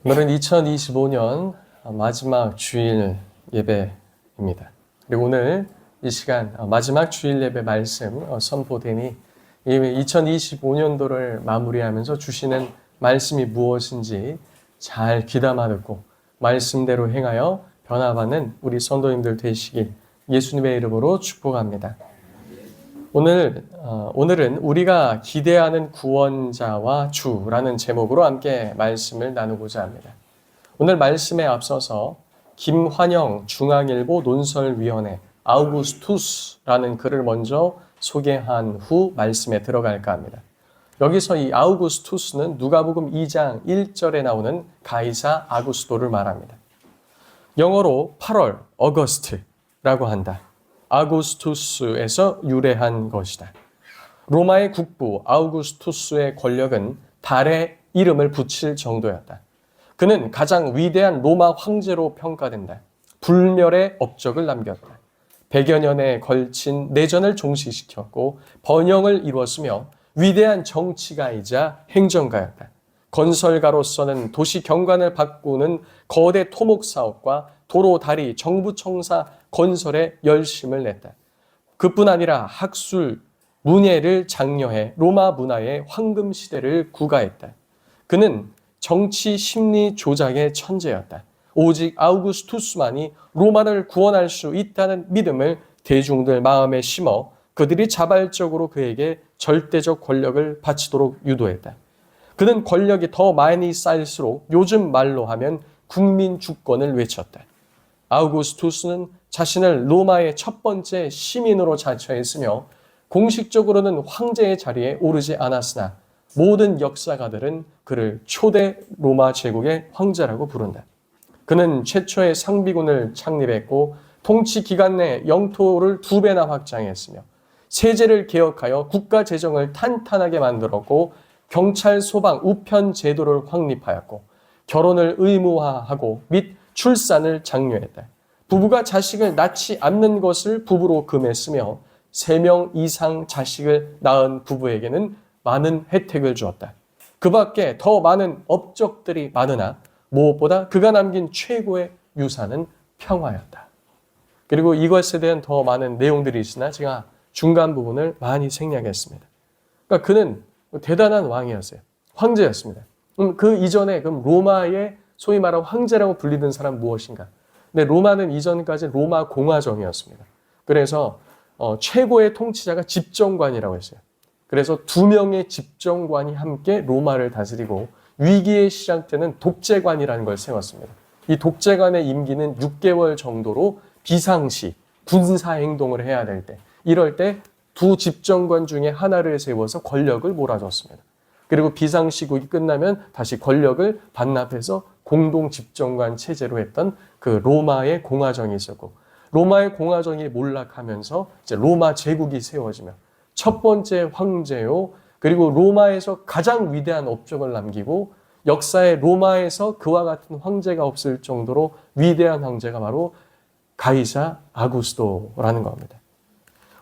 오늘은 2025년 마지막 주일 예배입니다. 그리고 오늘 이 시간 마지막 주일 예배 말씀 선포되니 2025년도를 마무리하면서 주시는 말씀이 무엇인지 잘 귀담아 듣고 말씀대로 행하여 변화받는 우리 성도님들 되시길 예수님의 이름으로 축복합니다. 오늘은 우리가 기대하는 구원자와 주라는 제목으로 함께 말씀을 나누고자 합니다. 오늘 말씀에 앞서서 김환영 중앙일보 논설위원회 아우구스투스라는 글을 먼저 소개한 후 말씀에 들어갈까 합니다. 여기서 이 아우구스투스는 누가복음 2장 1절에 나오는 가이사 아구스도를 말합니다. 영어로 8월, 어거스트라고 한다. 아구스투스에서 유래한 것이다. 로마의 국부 아우구스투스의 권력은 달에 이름을 붙일 정도였다. 그는 가장 위대한 로마 황제로 평가된다. 불멸의 업적을 남겼다. 100여 년에 걸친 내전을 종식시켰고 번영을 이루었으며 위대한 정치가이자 행정가였다. 건설가로서는 도시 경관을 바꾸는 거대 토목 사업과 도로, 다리, 정부 청사 건설에 열심을 냈다. 그뿐 아니라 학술, 문예를 장려해 로마 문화의 황금 시대를 구가했다. 그는 정치 심리 조작의 천재였다. 오직 아우구스투스만이 로마를 구원할 수 있다는 믿음을 대중들 마음에 심어 그들이 자발적으로 그에게 절대적 권력을 바치도록 유도했다. 그는 권력이 더 많이 쌓일수록 요즘 말로 하면 국민 주권을 외쳤다. 아우구스투스는 자신을 로마의 첫 번째 시민으로 자처했으며 공식적으로는 황제의 자리에 오르지 않았으나 모든 역사가들은 그를 초대 로마 제국의 황제라고 부른다. 그는 최초의 상비군을 창립했고 통치 기간 내 영토를 2배나 확장했으며 세제를 개혁하여 국가 재정을 탄탄하게 만들었고 경찰, 소방, 우편 제도를 확립하였고 결혼을 의무화하고 및 출산을 장려했다. 부부가 자식을 낳지 않는 것을 부부로 금했으며 3명 이상 자식을 낳은 부부에게는 많은 혜택을 주었다. 그 밖에 더 많은 업적들이 많으나 무엇보다 그가 남긴 최고의 유산은 평화였다. 그리고 이것에 대한 더 많은 내용들이 있으나 제가 중간 부분을 많이 생략했습니다. 그러니까 그는 대단한 왕이었어요. 황제였습니다. 그 이전에 그럼 로마의 소위 말하는 황제라고 불리던 사람 무엇인가? 근데 로마는 이전까지 로마 공화정이었습니다. 그래서 최고의 통치자가 집정관이라고 했어요. 그래서 2명의 집정관이 함께 로마를 다스리고 위기의 시작되는 독재관이라는 걸 세웠습니다. 이 독재관의 임기는 6개월 정도로 비상시 군사행동을 해야 될 때, 이럴 때 2 집정관 중에 하나를 세워서 권력을 몰아줬습니다. 그리고 비상시국이 끝나면 다시 권력을 반납해서 공동 집정관 체제로 했던 그 로마의 공화정이 있었고, 로마의 공화정이 몰락하면서 이제 로마 제국이 세워지며 첫 번째 황제요, 그리고 로마에서 가장 위대한 업적을 남기고 역사에 로마에서 그와 같은 황제가 없을 정도로 위대한 황제가 바로 가이사 아구스도라는 겁니다.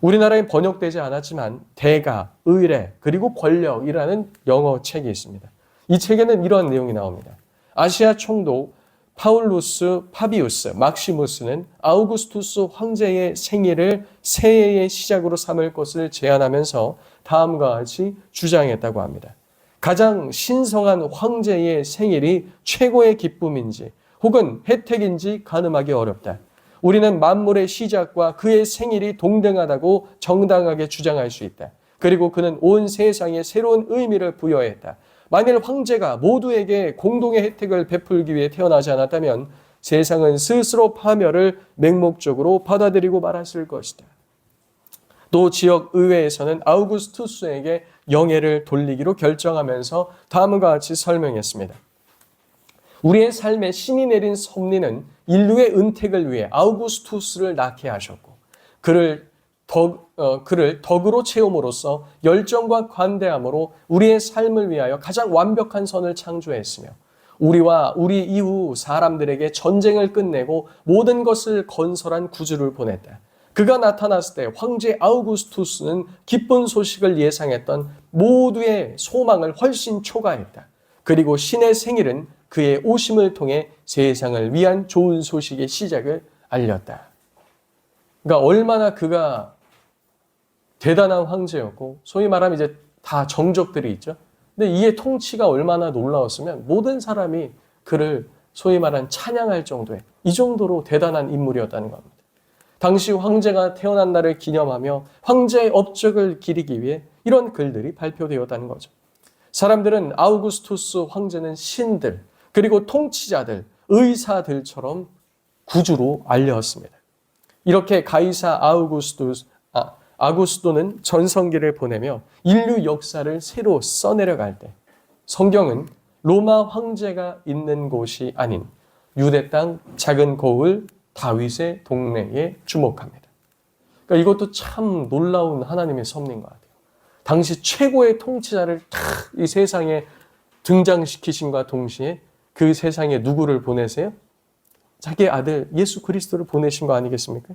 우리나라에 번역되지 않았지만 대가, 의례, 그리고 권력이라는 영어 책이 있습니다. 이 책에는 이런 내용이 나옵니다. 아시아 총독 파울루스 파비우스 막시무스는 아우구스투스 황제의 생일을 새해의 시작으로 삼을 것을 제안하면서 다음과 같이 주장했다고 합니다. 가장 신성한 황제의 생일이 최고의 기쁨인지 혹은 혜택인지 가늠하기 어렵다. 우리는 만물의 시작과 그의 생일이 동등하다고 정당하게 주장할 수 있다. 그리고 그는 온 세상에 새로운 의미를 부여했다. 만일 황제가 모두에게 공동의 혜택을 베풀기 위해 태어나지 않았다면 세상은 스스로 파멸을 맹목적으로 받아들이고 말았을 것이다. 또 지역 의회에서는 아우구스투스에게 영예를 돌리기로 결정하면서 다음과 같이 설명했습니다. 우리의 삶에 신이 내린 섭리는 인류의 은택을 위해 아우구스투스를 낳게 하셨고 그를 덕으로 채움으로써 열정과 관대함으로 우리의 삶을 위하여 가장 완벽한 선을 창조했으며 우리와 우리 이후 사람들에게 전쟁을 끝내고 모든 것을 건설한 구주를 보냈다. 그가 나타났을 때 황제 아우구스투스는 기쁜 소식을 예상했던 모두의 소망을 훨씬 초과했다. 그리고 신의 생일은 그의 오심을 통해 세상을 위한 좋은 소식의 시작을 알렸다. 그러니까 얼마나 그가 대단한 황제였고, 소위 말하면 이제 다 정적들이 있죠. 근데 이의 통치가 얼마나 놀라웠으면 모든 사람이 그를 소위 말하는 찬양할 정도의, 이 정도로 대단한 인물이었다는 겁니다. 당시 황제가 태어난 날을 기념하며 황제의 업적을 기리기 위해 이런 글들이 발표되었다는 거죠. 사람들은 아우구스투스 황제는 신들, 그리고 통치자들, 의사들처럼 구주로 알렸습니다. 이렇게 가이사 아구스도는 전성기를 보내며 인류 역사를 새로 써내려갈 때 성경은 로마 황제가 있는 곳이 아닌 유대 땅 작은 고을 다윗의 동네에 주목합니다. 그러니까 이것도 참 놀라운 하나님의 섭리인 것 같아요. 당시 최고의 통치자를 탁 이 세상에 등장시키신과 동시에 그 세상에 누구를 보내세요? 자기 아들 예수 그리스도를 보내신 거 아니겠습니까?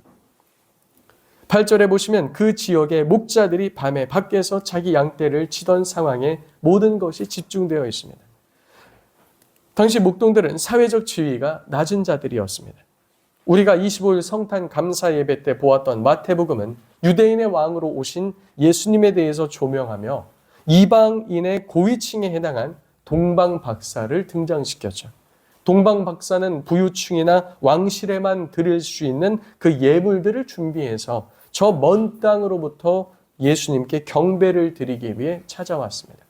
8절에 보시면 그 지역의 목자들이 밤에 밖에서 자기 양떼를 치던 상황에 모든 것이 집중되어 있습니다. 당시 목동들은 사회적 지위가 낮은 자들이었습니다. 우리가 25일 성탄 감사 예배 때 보았던 마태복음은 유대인의 왕으로 오신 예수님에 대해서 조명하며 이방인의 고위층에 해당한 동방박사를 등장시켰죠. 동방박사는 부유층이나 왕실에만 드릴 수 있는 그 예물들을 준비해서 저 먼 땅으로부터 예수님께 경배를 드리기 위해 찾아왔습니다.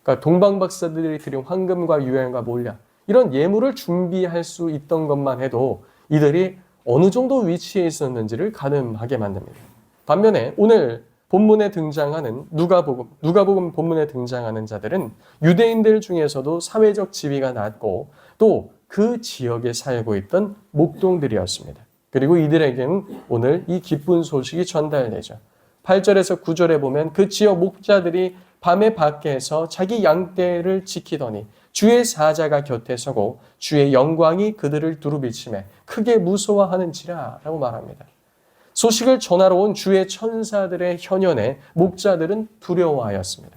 그러니까 동방박사들이 드린 황금과 유향과 몰약, 이런 예물을 준비할 수 있던 것만 해도 이들이 어느 정도 위치에 있었는지를 가늠하게 만듭니다. 반면에 오늘 본문에 등장하는 누가복음 본문에 등장하는 자들은 유대인들 중에서도 사회적 지위가 낮고 또 그 지역에 살고 있던 목동들이었습니다. 그리고 이들에게는 오늘 이 기쁜 소식이 전달되죠. 8절에서 9절에 보면 그 지역 목자들이 밤에 밖에서 자기 양떼를 지키더니 주의 사자가 곁에 서고 주의 영광이 그들을 두루비치매 크게 무서워하는지라 라고 말합니다. 소식을 전하러 온 주의 천사들의 현현에 목자들은 두려워하였습니다.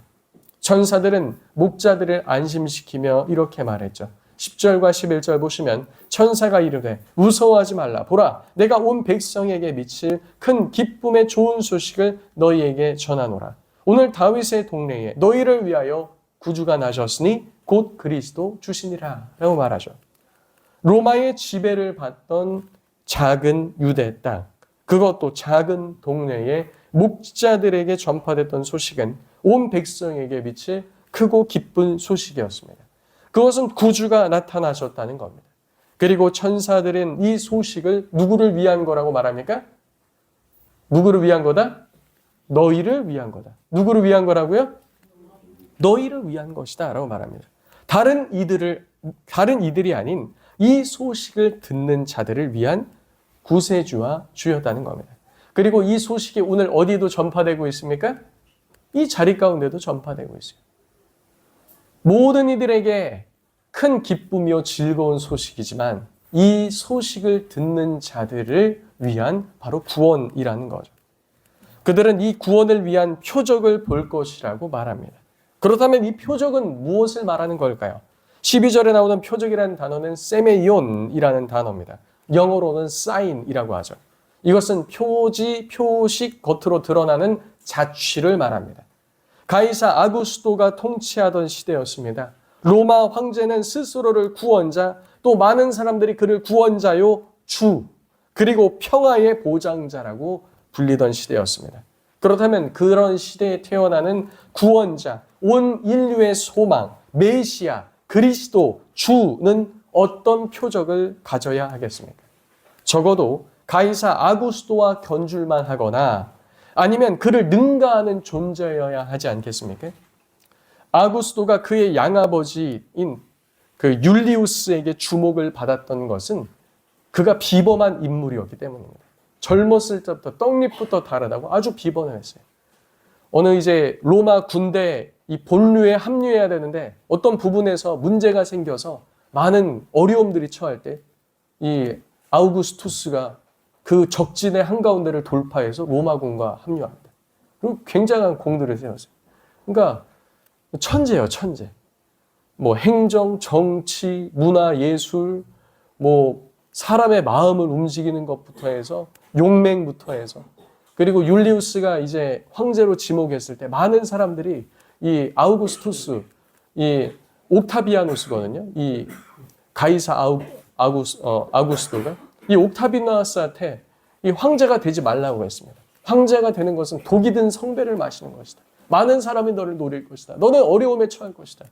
천사들은 목자들을 안심시키며 이렇게 말했죠. 10절과 11절 보시면 천사가 이르되 무서워하지 말라. 보라, 내가 온 백성에게 미칠 큰 기쁨의 좋은 소식을 너희에게 전하노라. 오늘 다윗의 동네에 너희를 위하여 구주가 나셨으니 곧 그리스도 주시니라 라고 말하죠. 로마의 지배를 받던 작은 유대 땅, 그것도 작은 동네의 목자들에게 전파됐던 소식은 온 백성에게 미칠 크고 기쁜 소식이었습니다. 그것은 구주가 나타나셨다는 겁니다. 그리고 천사들은 이 소식을 누구를 위한 거라고 말합니까? 누구를 위한 거다? 너희를 위한 거다. 누구를 위한 거라고요? 너희를 위한 것이다 라고 말합니다. 다른 이들이 아닌 이 소식을 듣는 자들을 위한 구세주와 주였다는 겁니다. 그리고 이 소식이 오늘 어디도 전파되고 있습니까? 이 자리 가운데도 전파되고 있어요. 모든 이들에게 큰 기쁨이요 즐거운 소식이지만 이 소식을 듣는 자들을 위한 바로 구원이라는 거죠. 그들은 이 구원을 위한 표적을 볼 것이라고 말합니다. 그렇다면 이 표적은 무엇을 말하는 걸까요? 12절에 나오는 표적이라는 단어는 세메이온이라는 단어입니다. 영어로는 사인이라고 하죠. 이것은 표지, 표식, 겉으로 드러나는 자취를 말합니다. 가이사 아구스도가 통치하던 시대였습니다. 로마 황제는 스스로를 구원자, 또 많은 사람들이 그를 구원자요, 주, 그리고 평화의 보장자라고 불리던 시대였습니다. 그렇다면 그런 시대에 태어나는 구원자, 온 인류의 소망, 메시아, 그리스도, 주는 어떤 표적을 가져야 하겠습니까? 적어도 가이사 아구스도와 견줄만 하거나 아니면 그를 능가하는 존재여야 하지 않겠습니까? 아구스도가 그의 양아버지인 그 율리우스에게 주목을 받았던 것은 그가 비범한 인물이었기 때문입니다. 젊었을 때부터 떡잎부터 다르다고 아주 비범을 했어요. 어느 이제 로마 군대 이 본류에 합류해야 되는데 어떤 부분에서 문제가 생겨서 많은 어려움들이 처할 때 이 아우구스투스가 그 적진의 한가운데를 돌파해서 로마군과 합류합니다. 그리고 굉장한 공들을 세웠어요. 그러니까 천재예요, 천재. 뭐 행정, 정치, 문화, 예술, 뭐 사람의 마음을 움직이는 것부터 해서 용맹부터 해서 그리고 율리우스가 이제 황제로 지목했을 때 많은 사람들이 이 아우구스투스, 이 옥타비아누스거든요. 이 가이사 아우구스토가 이 옥타비아누스한테 이 황제가 되지 말라고 했습니다. 황제가 되는 것은 독이 든 성배를 마시는 것이다. 많은 사람이 너를 노릴 것이다. 너는 어려움에 처할 것이다.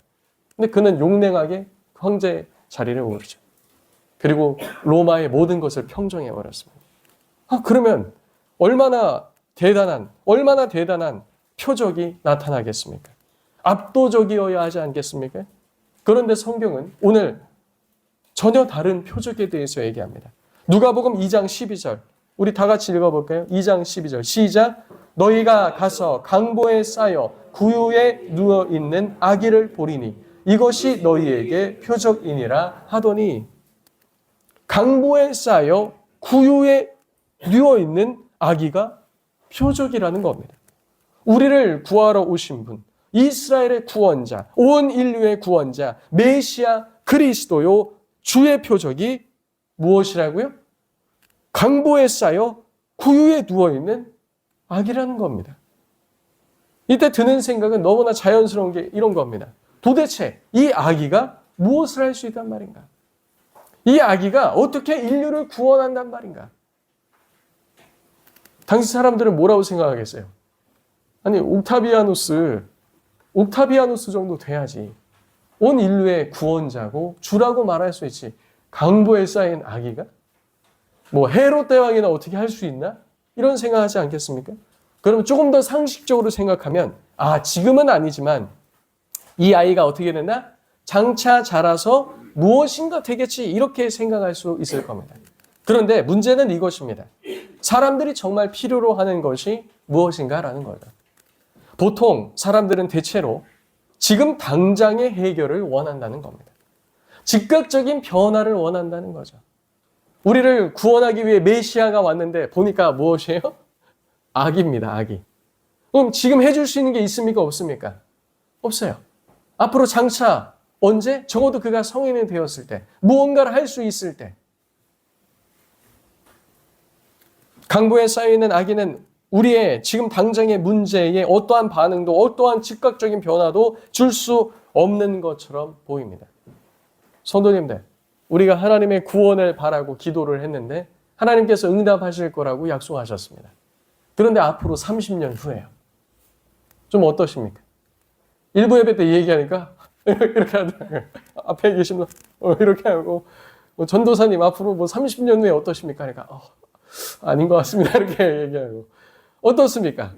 근데 그는 용맹하게 황제 자리를 오르죠. 그리고 로마의 모든 것을 평정해 버렸습니다. 그러면 얼마나 대단한 표적이 나타나겠습니까? 압도적이어야 하지 않겠습니까? 그런데 성경은 오늘 전혀 다른 표적에 대해서 얘기합니다. 누가복음 2장 12절 우리 다 같이 읽어볼까요? 2장 12절 시작. 너희가 가서 강보에 쌓여 구유에 누워있는 아기를 보리니 이것이 너희에게 표적이니라 하더니 강보에 쌓여 구유에 누워있는 아기가 표적이라는 겁니다. 우리를 구하러 오신 분, 이스라엘의 구원자, 온 인류의 구원자, 메시아 그리스도요 주의 표적이 무엇이라고요? 강보에 쌓여 구유에 누워있는 아기라는 겁니다. 이때 드는 생각은 너무나 자연스러운 게 이런 겁니다. 도대체 이 아기가 무엇을 할 수 있단 말인가? 이 아기가 어떻게 인류를 구원한단 말인가? 당시 사람들은 뭐라고 생각하겠어요? 아니 옥타비아누스 정도 돼야지 온 인류의 구원자고 주라고 말할 수 있지. 강보에 쌓인 아기가? 뭐 헤롯 대왕이나 어떻게 할 수 있나? 이런 생각하지 않겠습니까? 그러면 조금 더 상식적으로 생각하면 지금은 아니지만 이 아이가 어떻게 된다? 장차 자라서 무엇인가 되겠지 이렇게 생각할 수 있을 겁니다. 그런데 문제는 이것입니다. 사람들이 정말 필요로 하는 것이 무엇인가라는 거죠. 보통 사람들은 대체로 지금 당장의 해결을 원한다는 겁니다. 즉각적인 변화를 원한다는 거죠. 우리를 구원하기 위해 메시아가 왔는데 보니까 무엇이에요? 아기입니다. 아기. 그럼 지금 해줄 수 있는 게 있습니까? 없습니까? 없어요. 앞으로 장차 언제? 적어도 그가 성인이 되었을 때 무언가를 할 수 있을 때 강보에 쌓여있는 아기는 우리의 지금 당장의 문제에 어떠한 반응도 어떠한 즉각적인 변화도 줄 수 없는 것처럼 보입니다. 성도님들, 우리가 하나님의 구원을 바라고 기도를 했는데 하나님께서 응답하실 거라고 약속하셨습니다. 그런데 앞으로 30년 후에요. 좀 어떠십니까? 일부 예배 때 얘기하니까 이렇게 하더라고요. 앞에 계신 분 이렇게 하고 전도사님 앞으로 30년 후에 어떠십니까? 그러니까 아닌 것 같습니다. 이렇게 얘기하고 어떻습니까?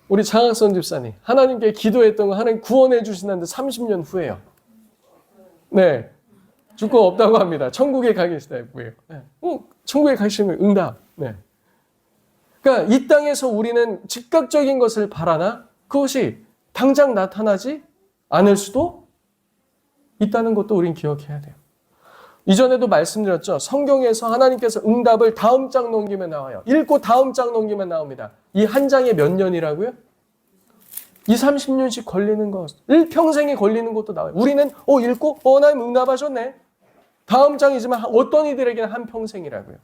우리 장학선 집사님 하나님께 기도했던 거 하나님 구원해 주신다는데 30년 후에요. 네. 죽고 없다고 합니다. 천국에 가 계시다고요. 네. 천국에 가시면 응답. 네. 그러니까 이 땅에서 우리는 즉각적인 것을 바라나 그것이 당장 나타나지 않을 수도 있다는 것도 우린 기억해야 돼요. 이전에도 말씀드렸죠. 성경에서 하나님께서 응답을 다음 장 넘기면 나와요. 읽고 다음 장 넘기면 나옵니다. 이 한 장에 몇 년이라고요? 20, 30년씩 걸리는 것, 일평생이 걸리는 것도 나와요. 우리는 읽고 하나님 응답하셨네. 다음 장이지만 어떤 이들에게는 한평생이라고요.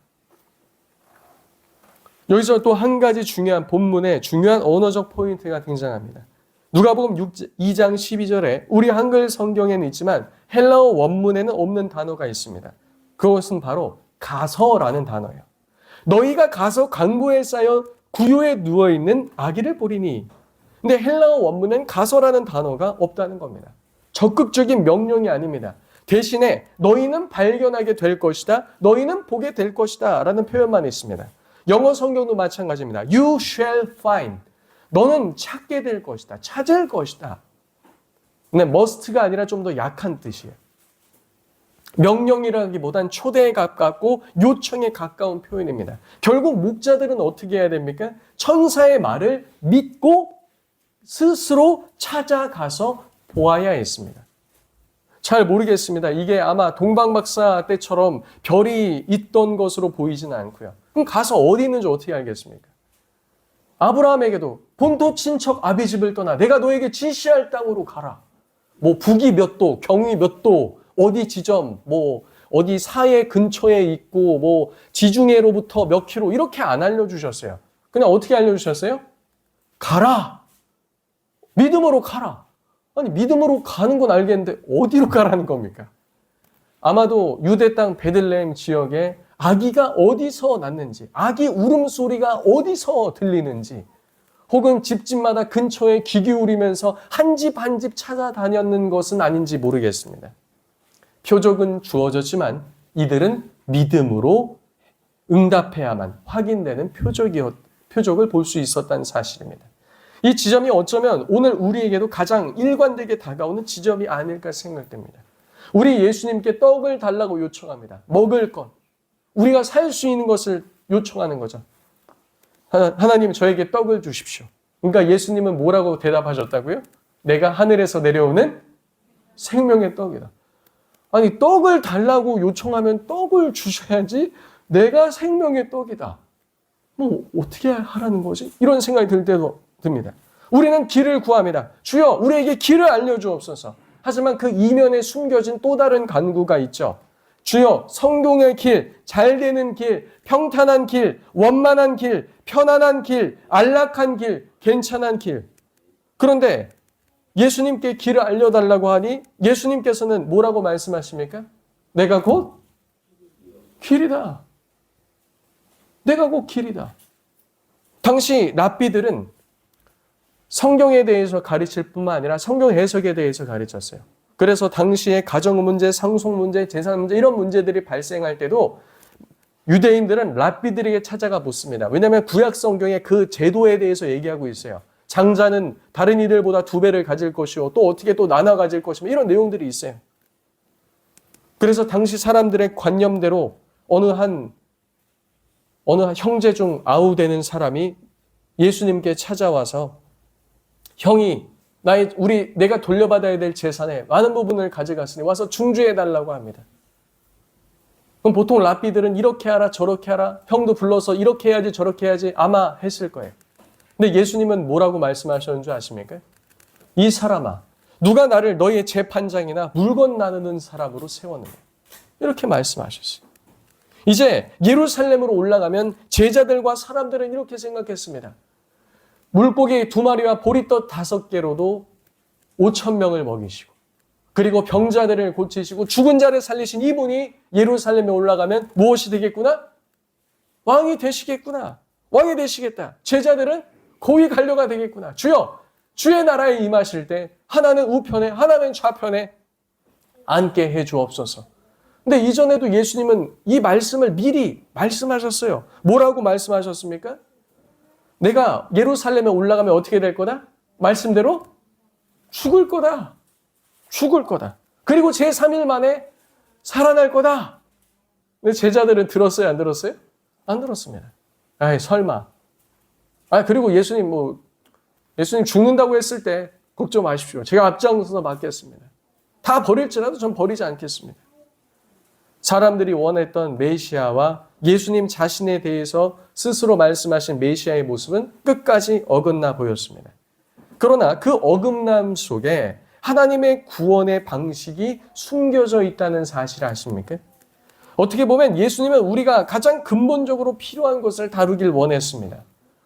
여기서 또 한 가지 중요한 본문에 중요한 언어적 포인트가 등장합니다. 누가복음 2장 12절에 우리 한글 성경에는 있지만 헬라어 원문에는 없는 단어가 있습니다. 그것은 바로 가서라는 단어예요. 너희가 가서 강보에 쌓여 구유에 누워있는 아기를 보리니. 근데 헬라어 원문엔 가서라는 단어가 없다는 겁니다. 적극적인 명령이 아닙니다. 대신에 너희는 발견하게 될 것이다. 너희는 보게 될 것이다. 라는 표현만 있습니다. 영어 성경도 마찬가지입니다. You shall find. 너는 찾게 될 것이다. 찾을 것이다. 근데 must가 아니라 좀 더 약한 뜻이에요. 명령이라기보단 초대에 가깝고 요청에 가까운 표현입니다. 결국 목자들은 어떻게 해야 됩니까? 천사의 말을 믿고 스스로 찾아가서 보아야 했습니다. 잘 모르겠습니다. 이게 아마 동방박사 때처럼 별이 있던 것으로 보이지는 않고요. 그럼 가서 어디 있는지 어떻게 알겠습니까? 아브라함에게도 본토 친척 아비 집을 떠나 내가 너에게 지시할 땅으로 가라. 뭐 북위 몇 도, 경위 몇 도, 어디 지점, 뭐 어디 사해 근처에 있고 뭐 지중해로부터 몇 킬로 이렇게 안 알려주셨어요. 그냥 어떻게 알려주셨어요? 가라. 믿음으로 가라. 아니 믿음으로 가는 건 알겠는데 어디로 가라는 겁니까? 아마도 유대 땅 베들레헴 지역에 아기가 어디서 났는지, 아기 울음소리가 어디서 들리는지, 혹은 집집마다 근처에 귀 기울이면서 한 집 한 집 찾아다녔는 것은 아닌지 모르겠습니다. 표적은 주어졌지만 이들은 믿음으로 응답해야만 확인되는 표적을 볼 수 있었다는 사실입니다. 이 지점이 어쩌면 오늘 우리에게도 가장 일관되게 다가오는 지점이 아닐까 생각됩니다. 우리 예수님께 떡을 달라고 요청합니다. 먹을 것, 우리가 살 수 있는 것을 요청하는 거죠. 하나님 저에게 떡을 주십시오. 그러니까 예수님은 뭐라고 대답하셨다고요? 내가 하늘에서 내려오는 생명의 떡이다. 아니 떡을 달라고 요청하면 떡을 주셔야지 내가 생명의 떡이다. 뭐 어떻게 하라는 거지? 이런 생각이 들 때도 듭니다. 우리는 길을 구합니다. 주여 우리에게 길을 알려주옵소서. 하지만 그 이면에 숨겨진 또 다른 간구가 있죠. 주여 성공의 길, 잘되는 길, 평탄한 길, 원만한 길, 편안한 길, 안락한 길, 괜찮은 길. 그런데 예수님께 길을 알려달라고 하니 예수님께서는 뭐라고 말씀하십니까? 내가 곧 길이다. 내가 곧 길이다. 당시 랍비들은 성경에 대해서 가르칠 뿐만 아니라 성경 해석에 대해서 가르쳤어요. 그래서 당시에 가정 문제, 상속 문제, 재산 문제 이런 문제들이 발생할 때도 유대인들은 랍비들에게 찾아가 묻습니다. 왜냐하면 구약 성경에 그 제도에 대해서 얘기하고 있어요. 장자는 다른 이들보다 2배를 가질 것이요. 또 어떻게 또 나눠 가질 것이며 이런 내용들이 있어요. 그래서 당시 사람들의 관념대로 어느 한 형제 중 아우되는 사람이 예수님께 찾아와서 형이 내가 돌려받아야 될 재산의 많은 부분을 가져갔으니 와서 중주해달라고 합니다. 그럼 보통 랍비들은 이렇게 하라 저렇게 하라 형도 불러서 이렇게 해야지 저렇게 해야지 아마 했을 거예요. 근데 예수님은 뭐라고 말씀하셨는 줄 아십니까? 이 사람아 누가 나를 너희의 재판장이나 물건 나누는 사람으로 세웠느냐 이렇게 말씀하셨어요. 이제 예루살렘으로 올라가면 제자들과 사람들은 이렇게 생각했습니다. 물고기 2마리와 보리떡 5개로도 5,000명을 먹이시고 그리고 병자들을 고치시고 죽은 자를 살리신 이분이 예루살렘에 올라가면 무엇이 되겠구나? 왕이 되시겠구나. 왕이 되시겠다. 제자들은 고위 관료가 되겠구나. 주여, 주의 나라에 임하실 때 하나는 우편에 하나는 좌편에 앉게 해 주옵소서. 근데 이전에도 예수님은 이 말씀을 미리 말씀하셨어요. 뭐라고 말씀하셨습니까? 내가 예루살렘에 올라가면 어떻게 될 거다? 말씀대로 죽을 거다. 죽을 거다. 그리고 제3일 만에 살아날 거다. 근데 제자들은 들었어요? 안 들었어요? 안 들었습니다. 아이, 설마. 그리고 예수님 죽는다고 했을 때 걱정 마십시오. 제가 앞장서서 맡겠습니다. 다 버릴지라도 전 버리지 않겠습니다. 사람들이 원했던 메시아와 예수님 자신에 대해서 스스로 말씀하신 메시아의 모습은 끝까지 어긋나 보였습니다. 그러나 그 어긋남 속에 하나님의 구원의 방식이 숨겨져 있다는 사실 아십니까? 어떻게 보면 예수님은 우리가 가장 근본적으로 필요한 것을 다루길 원했습니다.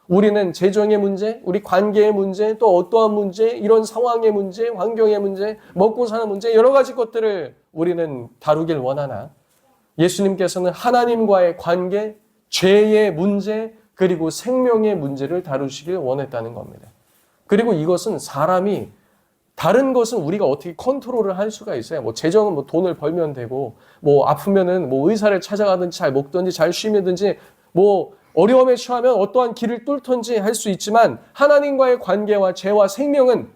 우리는 재정의 문제, 우리 관계의 문제, 또 어떠한 문제, 이런 상황의 문제, 환경의 문제, 먹고 사는 문제 여러 가지 것들을 우리는 다루길 원하나 예수님께서는 하나님과의 관계, 죄의 문제, 그리고 생명의 문제를 다루시길 원했다는 겁니다. 그리고 이것은 사람이 다른 것은 우리가 어떻게 컨트롤을 할 수가 있어요. 뭐 재정은 뭐 돈을 벌면 되고, 뭐 아프면은 뭐 의사를 찾아가든지 잘 먹든지 잘 쉬면든지, 뭐 어려움에 처하면 어떠한 길을 뚫든지 할 수 있지만 하나님과의 관계와 죄와 생명은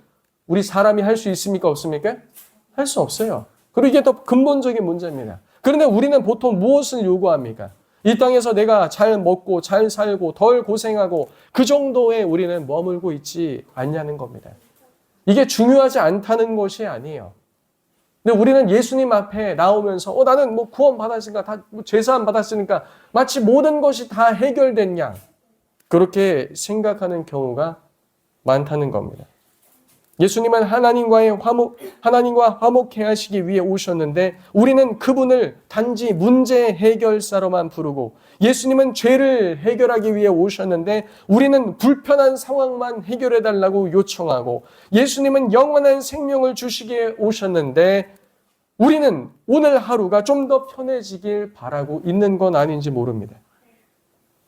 우리 사람이 할 수 있습니까? 없습니까? 할 수 없어요. 그리고 이게 더 근본적인 문제입니다. 그런데 우리는 보통 무엇을 요구합니까? 이 땅에서 내가 잘 먹고 잘 살고 덜 고생하고 그 정도에 우리는 머물고 있지 않냐는 겁니다. 이게 중요하지 않다는 것이 아니에요. 근데 우리는 예수님 앞에 나오면서 나는 뭐 구원 받았으니까 다 죄사함 받았으니까 마치 모든 것이 다 해결된 양 그렇게 생각하는 경우가 많다는 겁니다. 예수님은 하나님과 화목해 하시기 위해 오셨는데 우리는 그분을 단지 문제 해결사로만 부르고, 예수님은 죄를 해결하기 위해 오셨는데 우리는 불편한 상황만 해결해 달라고 요청하고, 예수님은 영원한 생명을 주시기에 오셨는데 우리는 오늘 하루가 좀 더 편해지길 바라고 있는 건 아닌지 모릅니다.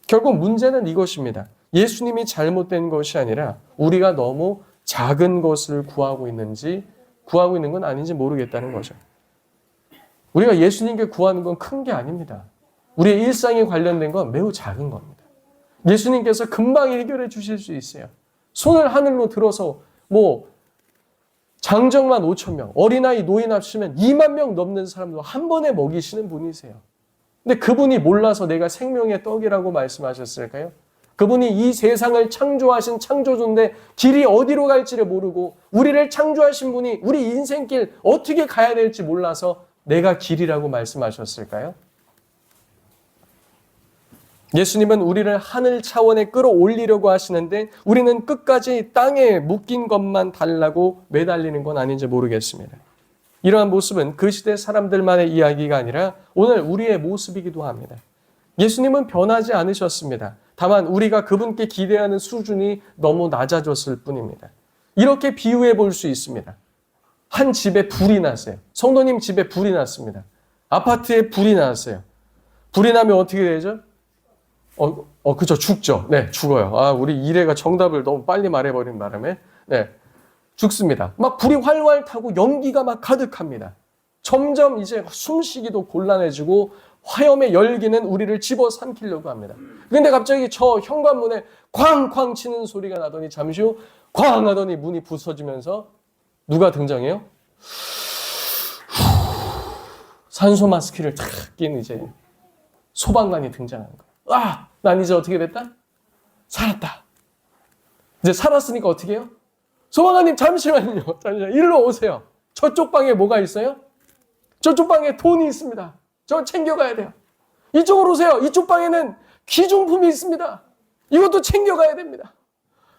결국 문제는 이것입니다. 예수님이 잘못된 것이 아니라 우리가 너무 작은 것을 구하고 있는 건 아닌지 모르겠다는 거죠. 우리가 예수님께 구하는 건 큰 게 아닙니다. 우리의 일상에 관련된 건 매우 작은 겁니다. 예수님께서 금방 해결해 주실 수 있어요. 손을 하늘로 들어서 장정만 5천 명, 어린아이 노인 합치면 2만 명 넘는 사람도 한 번에 먹이시는 분이세요. 근데 그분이 몰라서 내가 생명의 떡이라고 말씀하셨을까요? 그분이 이 세상을 창조하신 창조주인데 길이 어디로 갈지를 모르고, 우리를 창조하신 분이 우리 인생길 어떻게 가야 될지 몰라서 내가 길이라고 말씀하셨을까요? 예수님은 우리를 하늘 차원에 끌어올리려고 하시는데 우리는 끝까지 땅에 묶인 것만 달라고 매달리는 건 아닌지 모르겠습니다. 이러한 모습은 그 시대 사람들만의 이야기가 아니라 오늘 우리의 모습이기도 합니다. 예수님은 변하지 않으셨습니다. 다만 우리가 그분께 기대하는 수준이 너무 낮아졌을 뿐입니다. 이렇게 비유해 볼 수 있습니다. 한 집에 불이 났어요. 성도님 집에 불이 났습니다. 아파트에 불이 났어요. 불이 나면 어떻게 되죠? 그죠. 죽죠. 네, 죽어요. 우리 이래가 정답을 너무 빨리 말해버린 바람에, 네, 죽습니다. 막 불이 활활 타고 연기가 막 가득합니다. 점점 이제 숨쉬기도 곤란해지고 화염의 열기는 우리를 집어삼키려고 합니다. 근데 갑자기 저 현관문에 쾅쾅 치는 소리가 나더니 잠시 후 쾅 하더니 문이 부서지면서 누가 등장해요? 산소 마스크를 탁 낀 이제 소방관이 등장하는 거예요. 난 이제 어떻게 됐다? 살았다. 이제 살았으니까 어떻게 해요? 소방관님 잠시만요. 일로 오세요. 저쪽 방에 뭐가 있어요? 저쪽 방에 돈이 있습니다. 저 챙겨가야 돼요. 이쪽으로 오세요. 이쪽 방에는 귀중품이 있습니다. 이것도 챙겨가야 됩니다.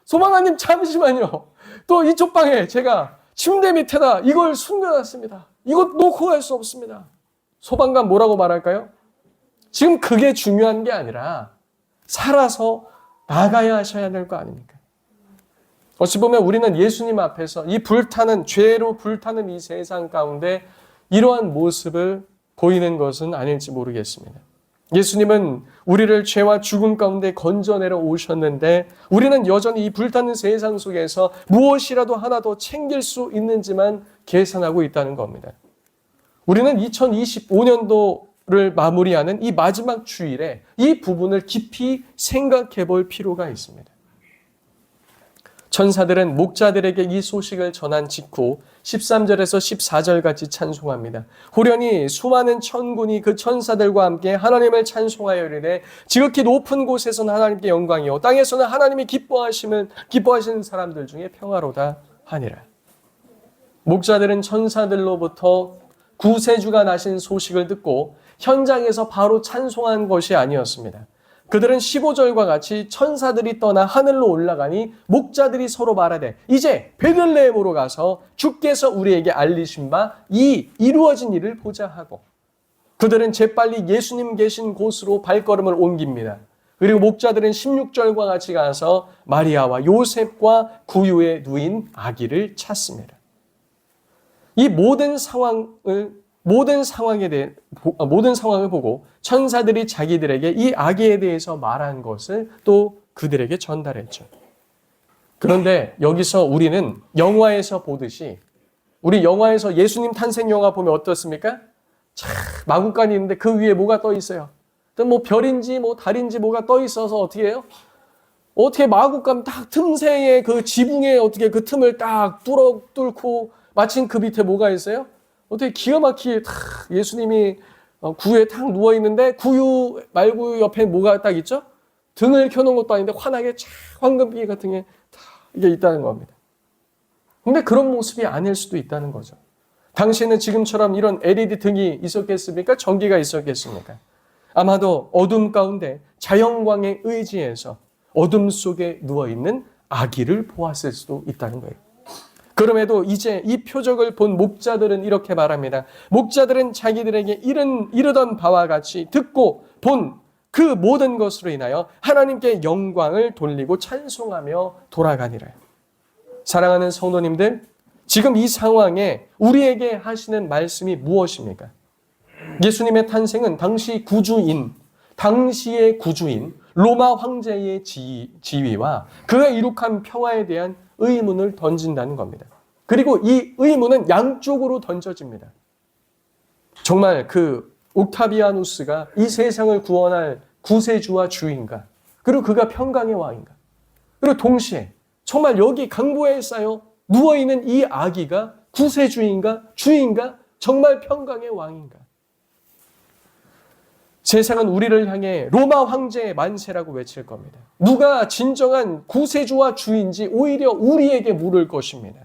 소방관님 잠시만요. 또 이쪽 방에 제가 침대 밑에다 이걸 숨겨놨습니다. 이것 놓고 갈 수 없습니다. 소방관 뭐라고 말할까요? 지금 그게 중요한 게 아니라 살아서 나가야 하셔야 될 거 아닙니까? 어찌 보면 우리는 예수님 앞에서 이 죄로 불타는 이 세상 가운데 이러한 모습을 보이는 것은 아닐지 모르겠습니다. 예수님은 우리를 죄와 죽음 가운데 건져내러 오셨는데 우리는 여전히 이 불타는 세상 속에서 무엇이라도 하나 더 챙길 수 있는지만 계산하고 있다는 겁니다. 우리는 2025년도를 마무리하는 이 마지막 주일에 이 부분을 깊이 생각해 볼 필요가 있습니다. 천사들은 목자들에게 이 소식을 전한 직후 13절에서 14절 같이 찬송합니다. 호련히 수많은 천군이 그 천사들과 함께 하나님을 찬송하여 이르되 지극히 높은 곳에서는 하나님께 영광이요 땅에서는 하나님이 기뻐하시는 사람들 중에 평화로다 하니라. 목자들은 천사들로부터 구세주가 나신 소식을 듣고 현장에서 바로 찬송한 것이 아니었습니다. 그들은 15절과 같이 천사들이 떠나 하늘로 올라가니 목자들이 서로 말하되 이제 베들레헴으로 가서 주께서 우리에게 알리신 바 이 이루어진 일을 보자 하고, 그들은 재빨리 예수님 계신 곳으로 발걸음을 옮깁니다. 그리고 목자들은 16절과 같이 가서 마리아와 요셉과 구유에 누인 아기를 찾습니다. 이 모든 상황을 보고 천사들이 자기들에게 이 아기에 대해서 말한 것을 또 그들에게 전달했죠. 그런데 여기서 우리는 영화에서 보듯이, 우리 영화에서 예수님 탄생 영화 보면 어떻습니까? 마구간이 있는데 그 위에 뭐가 떠 있어요? 별인지 달인지 뭐가 떠 있어서 어떻게 해요? 어떻게 마구간 딱 틈새에 그 지붕에 어떻게 그 틈을 딱 뚫고 마침 그 밑에 뭐가 있어요? 어떻게 기가 막히게 예수님이 구유에 탁 누워있는데 구유 말구 옆에 뭐가 딱 있죠? 등을 켜놓은 것도 아닌데 환하게 황금빛 같은 게 다 이게 있다는 겁니다. 근데 그런 모습이 아닐 수도 있다는 거죠. 당시에는 지금처럼 이런 LED 등이 있었겠습니까? 전기가 있었겠습니까? 아마도 어둠 가운데 자연광에 의지해서 어둠 속에 누워있는 아기를 보았을 수도 있다는 거예요. 그럼에도 이제 이 표적을 본 목자들은 이렇게 말합니다. 목자들은 자기들에게 이르던 바와 같이 듣고 본 그 모든 것으로 인하여 하나님께 영광을 돌리고 찬송하며 돌아가니라. 사랑하는 성도님들, 지금 이 상황에 우리에게 하시는 말씀이 무엇입니까? 예수님의 탄생은 당시의 구주인 로마 황제의 지위와 그가 이룩한 평화에 대한 의문을 던진다는 겁니다. 그리고 이 의문은 양쪽으로 던져집니다. 정말 그 옥타비아누스가 이 세상을 구원할 구세주와 주인가? 그리고 그가 평강의 왕인가? 그리고 동시에 정말 여기 강보에 쌓여 누워있는 이 아기가 구세주인가? 주인가? 정말 평강의 왕인가? 세상은 우리를 향해 로마 황제의 만세라고 외칠 겁니다. 누가 진정한 구세주와 주인지 오히려 우리에게 물을 것입니다.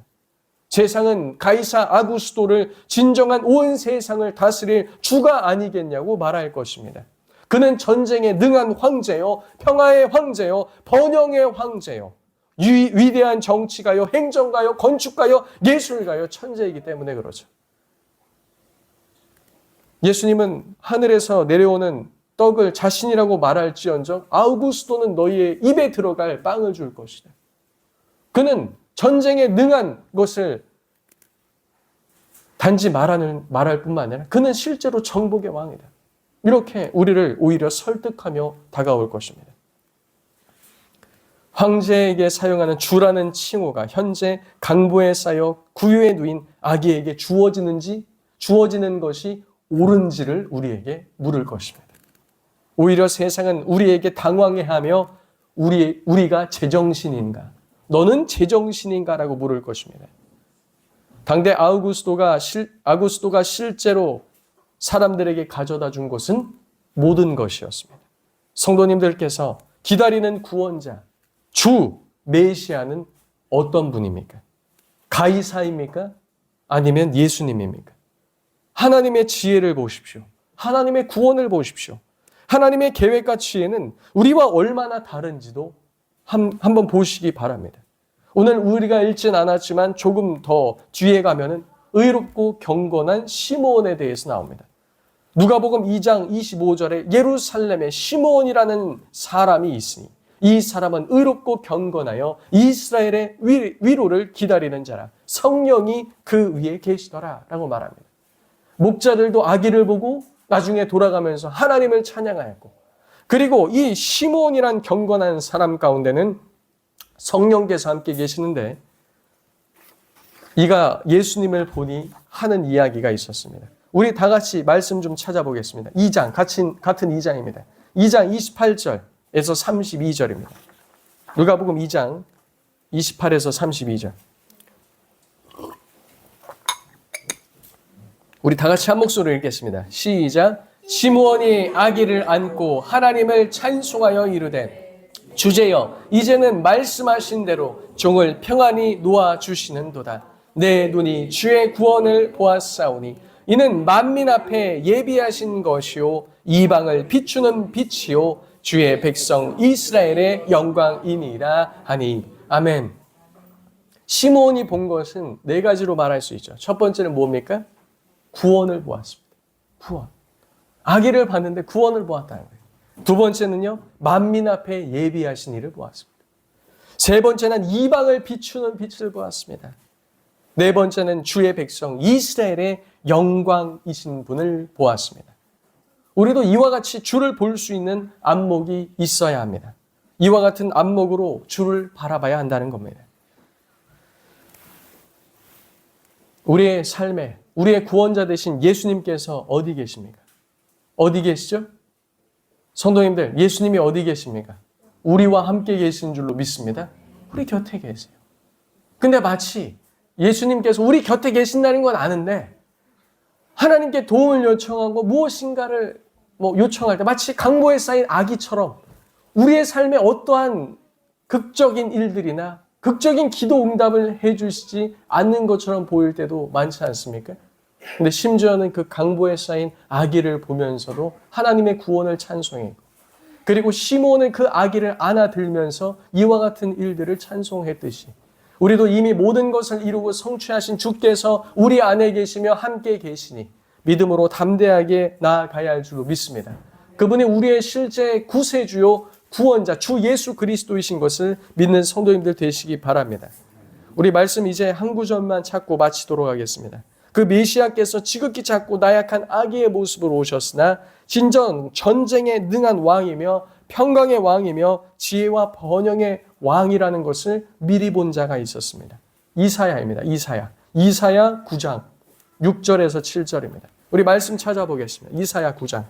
세상은 가이사 아구스도를 진정한 온 세상을 다스릴 주가 아니겠냐고 말할 것입니다. 그는 전쟁에 능한 황제요, 평화의 황제요, 번영의 황제요, 위대한 정치가요, 행정가요, 건축가요, 예술가요, 천재이기 때문에 그러죠. 예수님은 하늘에서 내려오는 떡을 자신이라고 말할지언정 아우구스도는 너희의 입에 들어갈 빵을 줄 것이다. 그는 전쟁에 능한 것을 단지 말할 뿐만 아니라 그는 실제로 정복의 왕이다. 이렇게 우리를 오히려 설득하며 다가올 것입니다. 황제에게 사용하는 주라는 칭호가 현재 강보에 쌓여 구유에 누인 아기에게 주어지는 것이 옳은지를 우리에게 물을 것입니다. 오히려 세상은 우리에게 당황해하며 우리가 제정신인가? 너는 제정신인가라고 물을 것입니다. 당대 아우구스도가 실제로 사람들에게 가져다 준 것은 모든 것이었습니다. 성도님들께서 기다리는 구원자, 주, 메시아는 어떤 분입니까? 가이사입니까? 아니면 예수님입니까? 하나님의 지혜를 보십시오. 하나님의 구원을 보십시오. 하나님의 계획과 지혜는 우리와 얼마나 다른지도 한번 보시기 바랍니다. 오늘 우리가 읽진 않았지만 조금 더 뒤에 가면은 의롭고 경건한 시므온에 대해서 나옵니다. 누가복음 2장 25절에 예루살렘에 시므온이라는 사람이 있으니 이 사람은 의롭고 경건하여 이스라엘의 위로를 기다리는 자라 성령이 그 위에 계시더라 라고 말합니다. 목자들도 아기를 보고 나중에 돌아가면서 하나님을 찬양하였고, 그리고 이 시므온이란 경건한 사람 가운데는 성령께서 함께 계시는데 이가 예수님을 보니 하는 이야기가 있었습니다. 우리 다 같이 말씀 좀 찾아보겠습니다. 2장, 같은 2장입니다. 2장 28절에서 32절입니다. 누가복음 2장 28에서 32절. 우리 다 같이 한 목소리로 읽겠습니다. 시작. 시므온이 아기를 안고 하나님을 찬송하여 이르되 주제여 이제는 말씀하신 대로 종을 평안히 놓아주시는도다. 내 눈이 주의 구원을 보았사오니 이는 만민 앞에 예비하신 것이요 이방을 비추는 빛이요 주의 백성 이스라엘의 영광이니라 하니. 아멘. 시므온이 본 것은 네 가지로 말할 수 있죠. 첫 번째는 뭡니까? 구원을 보았습니다. 구원. 아기를 봤는데 구원을 보았다는 거예요. 두 번째는요, 만민 앞에 예비하신 이를 보았습니다. 세 번째는 이방을 비추는 빛을 보았습니다. 네 번째는 주의 백성 이스라엘의 영광이신 분을 보았습니다. 우리도 이와 같이 주를 볼 수 있는 안목이 있어야 합니다. 이와 같은 안목으로 주를 바라봐야 한다는 겁니다. 우리의 삶에 우리의 구원자 되신 예수님께서 어디 계십니까? 어디 계시죠? 성도님들, 예수님이 어디 계십니까? 우리와 함께 계신 줄로 믿습니다. 우리 곁에 계세요. 근데 마치 예수님께서 우리 곁에 계신다는 건 아는데 하나님께 도움을 요청하고 무엇인가를 요청할 때 마치 강보에 쌓인 아기처럼 우리의 삶에 어떠한 극적인 일들이나 극적인 기도 응답을 해주시지 않는 것처럼 보일 때도 많지 않습니까? 근데 심지어는 그 강보에 쌓인 아기를 보면서도 하나님의 구원을 찬송했고, 그리고 시므온은 그 아기를 안아들면서 이와 같은 일들을 찬송했듯이 우리도 이미 모든 것을 이루고 성취하신 주께서 우리 안에 계시며 함께 계시니 믿음으로 담대하게 나아가야 할 줄로 믿습니다. 그분이 우리의 실제 구세주요 구원자 주 예수 그리스도이신 것을 믿는 성도님들 되시기 바랍니다. 우리 말씀 이제 한 구절만 찾고 마치도록 하겠습니다. 그 메시아께서 지극히 작고 나약한 아기의 모습으로 오셨으나 진정 전쟁에 능한 왕이며 평강의 왕이며 지혜와 번영의 왕이라는 것을 미리 본 자가 있었습니다. 이사야입니다. 이사야 9장 6절에서 7절입니다. 우리 말씀 찾아보겠습니다. 이사야 9장.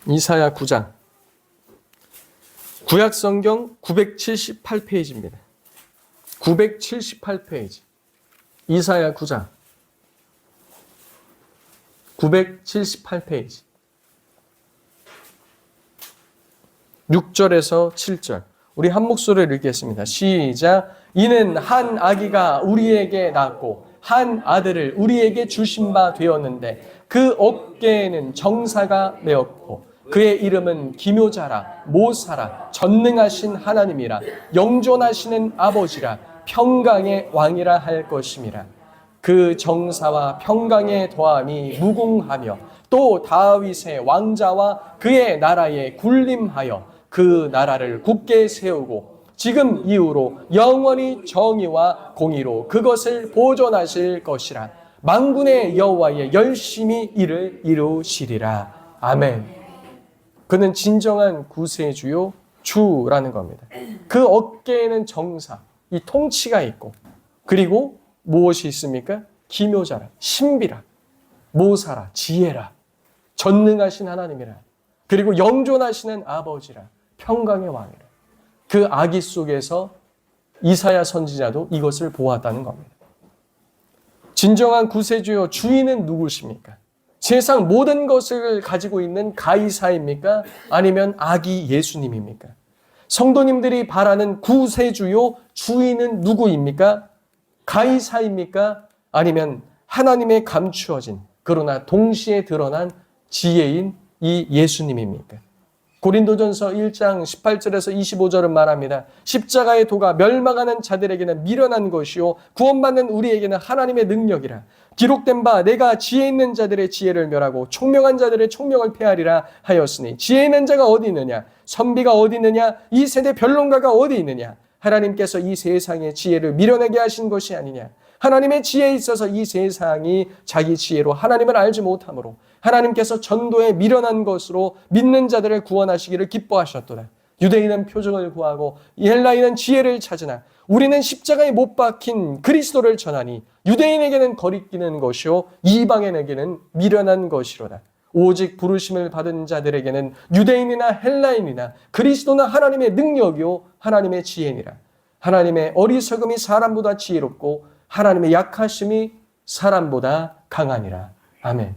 이사야 9장. 구약성경 978페이지입니다. 978페이지. 이사야 9장. 978페이지. 6절에서 7절. 우리 한 목소리를 읽겠습니다. 시작. 이는 한 아기가 우리에게 낳고 한 아들을 우리에게 주신 바 되었는데 그 어깨에는 정사가 메었고 그의 이름은 기묘자라 모사라 전능하신 하나님이라 영존하시는 아버지라 평강의 왕이라 할 것임이라. 그 정사와 평강의 더함이 무궁하며 또 다윗의 왕자와 그의 나라에 군림하여 그 나라를 굳게 세우고 지금 이후로 영원히 정의와 공의로 그것을 보존하실 것이라. 만군의 여호와의 열심히 이를 이루시리라. 아멘. 그는 진정한 구세주요 주라는 겁니다. 그 어깨에는 정사, 이 통치가 있고 그리고 무엇이 있습니까? 기묘자라, 신비라, 모사라, 지혜라, 전능하신 하나님이라, 그리고 영존하시는 아버지라, 평강의 왕이라. 그 아기 속에서 이사야 선지자도 이것을 보았다는 겁니다. 진정한 구세주요 주인은 누구십니까? 세상 모든 것을 가지고 있는 가이사입니까? 아니면 아기 예수님입니까? 성도님들이 바라는 구세주요 주인은 누구입니까? 가이사입니까? 아니면 하나님의 감추어진 그러나 동시에 드러난 지혜인 이 예수님입니까? 고린도전서 1장 18절에서 25절은 말합니다. 십자가의 도가 멸망하는 자들에게는 미련한 것이요 구원받는 우리에게는 하나님의 능력이라. 기록된 바 내가 지혜 있는 자들의 지혜를 멸하고 총명한 자들의 총명을 폐하리라 하였으니 지혜 있는 자가 어디 있느냐? 선비가 어디 있느냐? 이 세대 변론가가 어디 있느냐? 하나님께서 이 세상의 지혜를 미련하게 하신 것이 아니냐? 하나님의 지혜에 있어서 이 세상이 자기 지혜로 하나님을 알지 못하므로 하나님께서 전도에 미련한 것으로 믿는 자들을 구원하시기를 기뻐하셨도다. 유대인은 표적을 구하고 헬라인은 지혜를 찾으나 우리는 십자가에 못 박힌 그리스도를 전하니 유대인에게는 거리끼는 것이요 이방인에게는 미련한 것이로다. 오직 부르심을 받은 자들에게는 유대인이나 헬라인이나 그리스도나 하나님의 능력이요 하나님의 지혜니라. 하나님의 어리석음이 사람보다 지혜롭고 하나님의 약하심이 사람보다 강하니라. 아멘.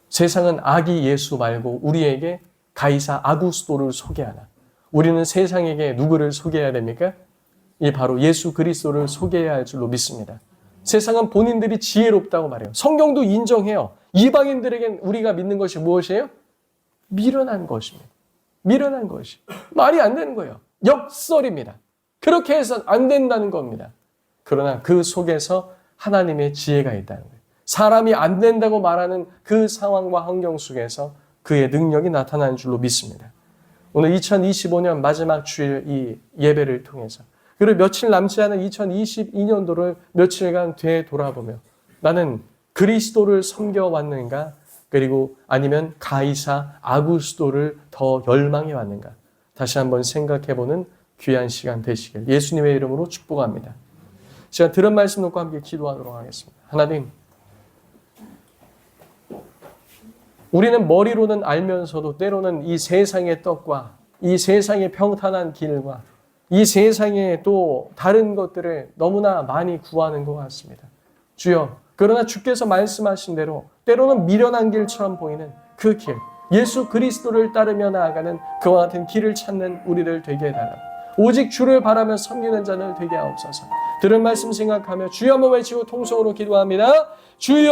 세상은 아기 예수 말고 우리에게 가이사 아구스도를 소개하나 우리는 세상에게 누구를 소개해야 됩니까? 이 바로 예수 그리스도를 소개해야 할 줄로 믿습니다. 세상은 본인들이 지혜롭다고 말해요. 성경도 인정해요. 이방인들에겐 우리가 믿는 것이 무엇이에요? 미련한 것입니다. 미련한 것이. 말이 안 되는 거예요. 역설입니다. 그렇게 해서는 안 된다는 겁니다. 그러나 그 속에서 하나님의 지혜가 있다는 거예요. 사람이 안 된다고 말하는 그 상황과 환경 속에서 그의 능력이 나타나는 줄로 믿습니다. 오늘 2025년 마지막 주일 이 예배를 통해서 그리고 며칠 남지 않은 2022년도를 며칠간 되돌아보며 나는 그리스도를 섬겨왔는가 그리고 아니면 가이사 아구스도를 더 열망해 왔는가 다시 한번 생각해보는 귀한 시간 되시길 예수님의 이름으로 축복합니다. 제가 들은 말씀 놓고 함께 기도하도록 하겠습니다. 하나님, 우리는 머리로는 알면서도 때로는 이 세상의 떡과 이 세상의 평탄한 길과 이 세상의 또 다른 것들을 너무나 많이 구하는 것 같습니다. 주여, 그러나 주께서 말씀하신 대로 때로는 미련한 길처럼 보이는 그 길, 예수 그리스도를 따르며 나아가는 그와 같은 길을 찾는 우리들 되게 해달라. 오직 주를 바라며 섬기는 자들 되게 하옵소서. 들은 말씀 생각하며 주여 한번 외치고 통성으로 기도합니다. 주여!